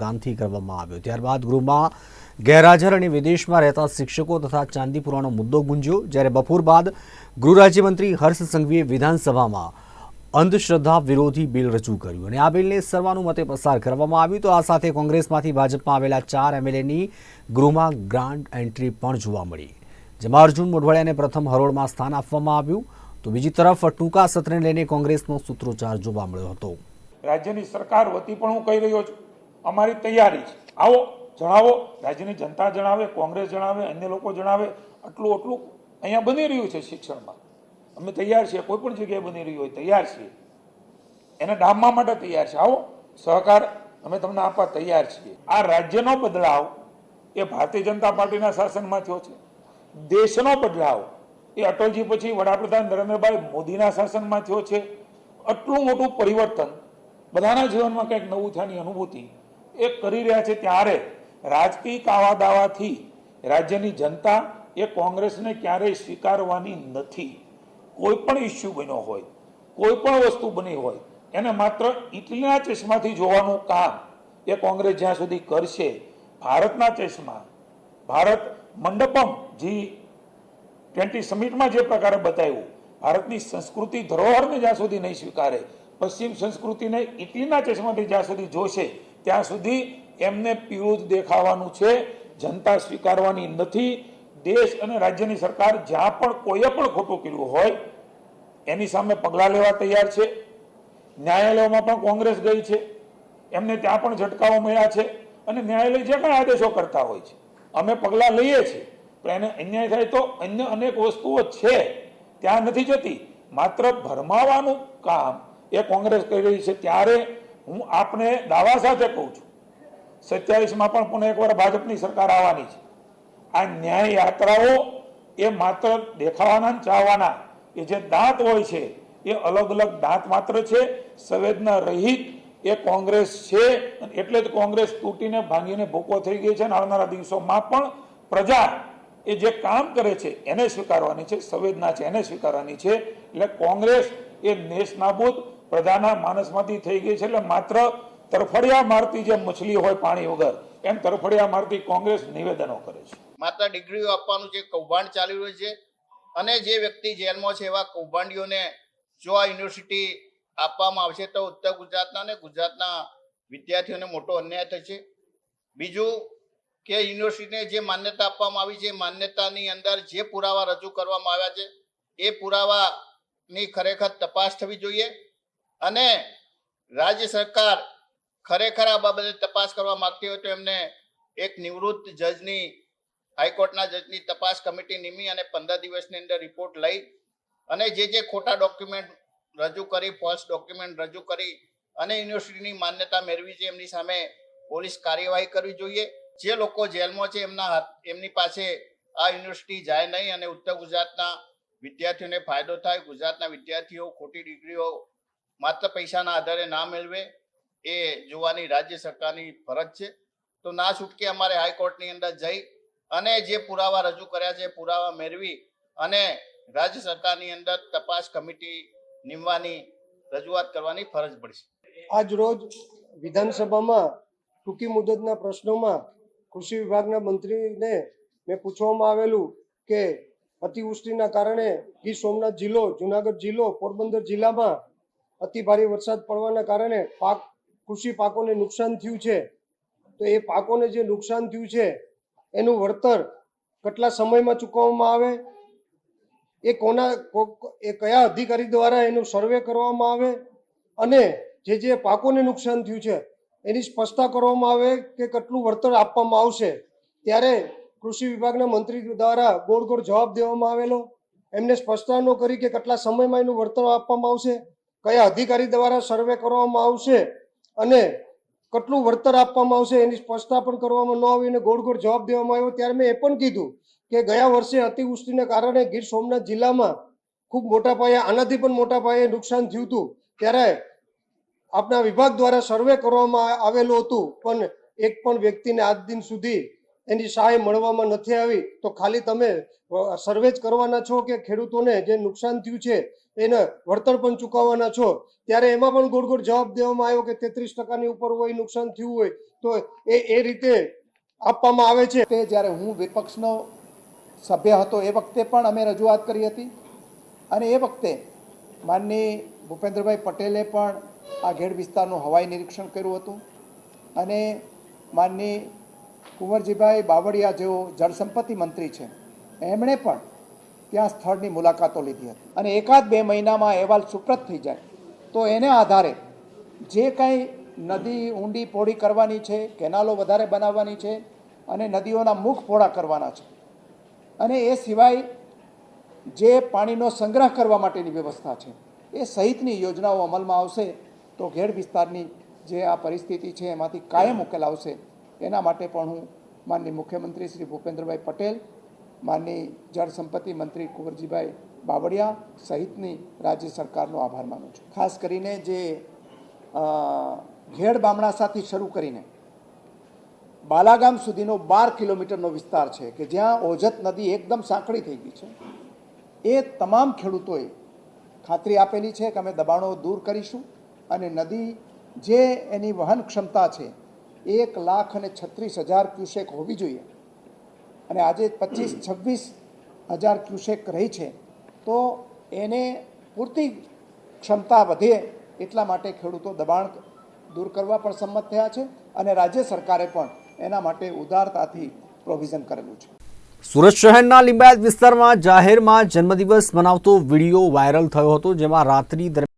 ગામથી કરવામાં આવ્યો। ત્યારબાદ ગૃહમાં ગેરહાજર અને વિદેશમાં રહેતા શિક્ષકો તથા ચાંદીપુરાનો મુદ્દો ગુંજ્યો। જ્યારે બપોર બાદ ગૃહ રાજ્યમંત્રી હર્ષ સંઘવીએ વિધાનસભામાં અંધશ્રદ્ધા વિરોધી બિલ રજૂ કર્યું અને આ બિલને સર્વાનુમતે પસાર કરવામાં આવ્યું। તો આ સાથે કોંગ્રેસમાંથી ભાજપમાં આવેલા 4 એમએલએની ગૃહમાં ગ્રાન્ડ એન્ટ્રી પણ જોવા મળી, જેમાં અર્જુન મોઢવાડિયાને પ્રથમ હરોળમાં સ્થાન આપવામાં આવ્યું। તો બીજી તરફ ટૂંકા સત્રને લઈને કોંગ્રેસનો સૂત્રોચ્ચાર જોવા મળ્યો હતો। રાજ્યની સરકાર વતી પણ હું કહી રહ્યો છું, અમારી તૈયારી છે, આવો જણાવો, રાજ્યની જનતા જણાવે, કોંગ્રેસ જણાવે, અન્ય લોકો જણાવે, આટલું અહીંયા બની રહ્યું છે શિક્ષણમાં, અમે તૈયાર છીએ, કોઈ પણ જગ્યાએ બની રહ્યું હોય તૈયાર છીએ, એને ડામવા માટે તૈયાર છે, આવો સહકાર અમે તમને આપવા તૈયાર છીએ। આ રાજ્યનો બદલાવ એ ભારતીય જનતા પાર્ટીના શાસનમાં થયો છે, દેશનો બદલાવ એ અટલજી પછી વડાપ્રધાન નરેન્દ્રભાઈ મોદીના શાસનમાં થયો છે। આટલું મોટું પરિવર્તન બધાના જીવનમાં કંઈક નવું થયાની અનુભૂતિ એ કરી રહ્યા છે, ત્યારે રાજકીય કાવા દાવાથી રાજ્યની જનતા એ કોંગ્રેસને ક્યારેય સ્વીકારવાની નથી। કોઈ પણ ઇસ્યુ બન્યો હોય, કોઈ પણ વસ્તુ બની હોય, એને માત્ર ઇટલીના ચશ્માથી જોવાનું કામ એ કોંગ્રેસ જ્યાં સુધી કરશે, ભારતના ચશ્મા, ભારત મંડપમ G20 સમિટમાં જે પ્રકારે બતાવ્યું, ભારતની સંસ્કૃતિ ધરોહરને જ્યાં સુધી નહીં સ્વીકારે, પશ્ચિમ સંસ્કૃતિને ઇટલીના ચશ્માથી જ્યાં સુધી જોશે, ત્યાં સુધી એમને પીળું જ દેખાવાનું છે, જનતા સ્વીકારવાની નથી। દેશ અને રાજ્યની સરકાર જ્યાં પણ કોઈએ પણ ખોટું કર્યું હોય એની સામે પગલાં લેવા તૈયાર છે। ન્યાયાલયોમાં પણ કોંગ્રેસ ગઈ છે, એમને ત્યાં પણ ઝટકાઓ મળ્યા છે અને ન્યાયાલય જે કંઈ આદેશો કરતા હોય છે અમે પગલાં લઈએ છીએ, પણ એને અન્યાય થાય તો અન્ય અનેક વસ્તુઓ છે ત્યાં નથી જતી, માત્ર ભરમાવાનું કામ એ કોંગ્રેસ કરી રહી છે। ત્યારે હું આપને દાવા સાથે કહું છું, 27માં પણ પુનઃ એકવાર ભાજપની સરકાર આવવાની છે। આ ન્યાય યાત્રાઓ એ માત્ર દેખાવાના ચાહવાના એ જે દાંત હોય છે એ અલગ અલગ દાંત માત્ર છે, સંવેદના રહિત એ કોંગ્રેસ છે, એટલે જ કોંગ્રેસ તૂટીને ભાંગીને ભૂકો થઈ ગઈ છે। આવનારા દિવસોમાં પણ પ્રજા એ જે કામ કરે છે એને સ્વીકારવાની છે, સંવેદના છે એને સ્વીકારવાની છે। એટલે કોંગ્રેસ એ નેસ નાબૂદ પ્રજાના માનસમાંથી થઈ ગઈ છે। એટલે માત્ર તરફડિયા મારતી જે મછલી હોય પાણી વગર, એમ તરફડિયા મારતી કોંગ્રેસ નિવેદનો કરે છે। માત્ર ડિગ્રીઓ આપવાનું જે કૌભાંડ ચાલી રહ્યું છે અને જે વ્યક્તિ જેલમાં છે એવા કૌભાંડીઓને જો આ યુનિવર્સિટી આપવામાં આવશે તો ઉત્તર ગુજરાતના અને ગુજરાતના વિદ્યાર્થીઓને મોટો અન્યાય થશે। બીજું કે યુનિવર્સિટીને જે માન્યતા આપવામાં આવી છે, માન્યતાની અંદર જે પુરાવા રજૂ કરવામાં આવ્યા છે એ પુરાવાની ખરેખર તપાસ થવી જોઈએ અને રાજ્ય સરકાર ખરેખર આ બાબતે તપાસ કરવા માંગતી હોય તો એમને એક નિવૃત્ત જજની, હાઈકોર્ટના જજની તપાસ કમિટી નિમી અને 15 દિવસની અંદર રિપોર્ટ લઈ અને જે ખોટા ડોક્યુમેન્ટ રજૂ કરી, ફોલ્સ ડોક્યુમેન્ટ રજૂ કરી અને યુનિવર્સિટીની માન્યતા મેળવી છે એમની સામે પોલીસ કાર્યવાહી કરવી જોઈએ। જે લોકો જેલમાં છે એમની પાસે આ યુનિવર્સિટી જાય નહીં અને ઉત્તર ગુજરાતના વિદ્યાર્થીઓને ફાયદો થાય, ગુજરાતના વિદ્યાર્થીઓ ખોટી ડિગ્રીઓ માત્ર પૈસાના આધારે ના મેળવે એ જોવાની રાજ્ય સરકારની ફરજ છે। તો ના છૂટકે અમારે હાઈકોર્ટની અંદર જઈ અને જે પુરાવા રજૂ કર્યા છે પુરાવા મેળવી અને રાજ્ય સરકારની અંદર તપાસ કમિટી નિમવાની રજૂઆત કરવાની ફરજ પડશે। આજ રોજ વિધાનસભામાં ટૂંકી મુદતના પ્રશ્નોમાં કૃષિ વિભાગના મંત્રીને મેં પૂછવામાં આવેલું કે અતિવૃષ્ટિના કારણે ગીર સોમનાથ જિલ્લો, જુનાગઢ જિલ્લો, પોરબંદર જિલ્લામાં અતિ ભારે વરસાદ પડવાના કારણે કૃષિ પાકોને નુકસાન થયું છે, તો એ પાકોને જે નુકસાન થયું છે એનું વળતર કેટલા સમયમાં ચૂકવવામાં આવે, એ કયા અધિકારી દ્વારા એનું સર્વે કરવામાં આવે અને જે પાકોને નુકસાન થયું છે એની સ્પષ્ટતા કરવામાં આવે કે કેટલું વળતર આપવામાં આવશે। ત્યારે કૃષિ વિભાગના મંત્રી દ્વારા ગોળ જવાબ દેવામાં આવેલો, એમને સ્પષ્ટતા ન કરી કે કેટલા સમયમાં એનું વળતર આપવામાં આવશે, કયા અધિકારી દ્વારા સર્વે કરવામાં આવશે અને કેટલું વળતર આપવામાં આવશે એની સ્પષ્ટતા પણ કરવામાં ન આવી અને ગોળ જવાબ દેવામાં આવ્યો। ત્યારે મેં એ પણ કીધું કે ગયા વર્ષે અતિવૃષ્ટિને કારણે ગીર સોમનાથ જિલ્લામાં ખૂબ મોટા પાયે, આનાથી પણ મોટા પાયે નુકસાન થયું હતું, ત્યારે આપણા વિભાગ દ્વારા સર્વે કરવામાં આવેલું હતું, પણ એક પણ વ્યક્તિને આજ દિન સુધી એની સહાય મળવામાં નથી આવી તો ખાલી તમે સર્વે જ કરવાના છો કે ખેડૂતોને જે નુકસાન થયું છે એને વળતર પણ ચૂકવવાના છો? ત્યારે એમાં પણ ગોળ ગોળ જવાબ દેવામાં આવ્યો કે 33% ઉપર હોય નુકસાન થયું હોય તો એ રીતે આપવામાં આવે છે. તે જ્યારે હું વિપક્ષનો સભ્ય હતો એ વખતે પણ અમે રજૂઆત કરી હતી અને એ વખતે માનની ભૂપેન્દ્રભાઈ પટેલે પણ આ ઘેડ વિસ્તારનું હવાઈ નિરીક્ષણ કર્યું હતું અને માનની કુંવરજીભાઈ બાવળિયા જેઓ જળસંપત્તિ મંત્રી છે એમણે પણ ત્યાં સ્થળની મુલાકાતો લીધી હતી અને 1-2 મહિનામાં અહેવાલ સુપ્રત થઈ જાય તો એને આધારે જે કાંઈ નદી ઊંડી પહોળી કરવાની છે, કેનાલો વધારે બનાવવાની છે અને નદીઓના મુખ પહોળા કરવાના છે અને એ સિવાય જે પાણીનો સંગ્રહ કરવા માટેની વ્યવસ્થા છે એ સહિતની યોજનાઓ અમલમાં આવશે તો ઘેડ વિસ્તારની જે આ પરિસ્થિતિ છે એમાંથી કાયમ ઉકેલ આવશે. એના માટે પણ હું માનની મુખ્યમંત્રી શ્રી ભૂપેન્દ્રભાઈ પટેલ, માનની જળ સંપત્તિ મંત્રી કુંવરજીભાઈ બાવળિયા સહિતની રાજ્ય સરકારનો આભાર માનું છું. ખાસ કરીને જે ઘેડ બામણાસાથી શરૂ કરીને બાલાગામ સુધીનો 12 કિલોમીટરનો વિસ્તાર છે કે જ્યાં ઓજત નદી એકદમ સાંકડી થઈ ગઈ છે, એ તમામ ખેડૂતોએ ખાતરી આપેલી છે કે અમે દબાણો દૂર કરીશું અને નદી જે એની વહન ક્ષમતા છે 1,36,000 ક્યુસેક હોવી જોઈએ અને આજે 25-26 હજાર ક્યુસેક રહી છે તો એને પૂરતી ક્ષમતા વધે એટલા માટે ખેડૂતો દબાણ દૂર કરવા પણ સંમત થયા છે અને રાજ્ય સરકારે પણ એના માટે ઉદારતાથી પ્રોવિઝન કરેલું છે. સુરત શહેરના લિંબાયત વિસ્તારમાં જાહેરમાં જન્મદિવસ મનાવતો વિડીયો વાયરલ થયો હતો, જેમાં રાત્રિ દરમિયાન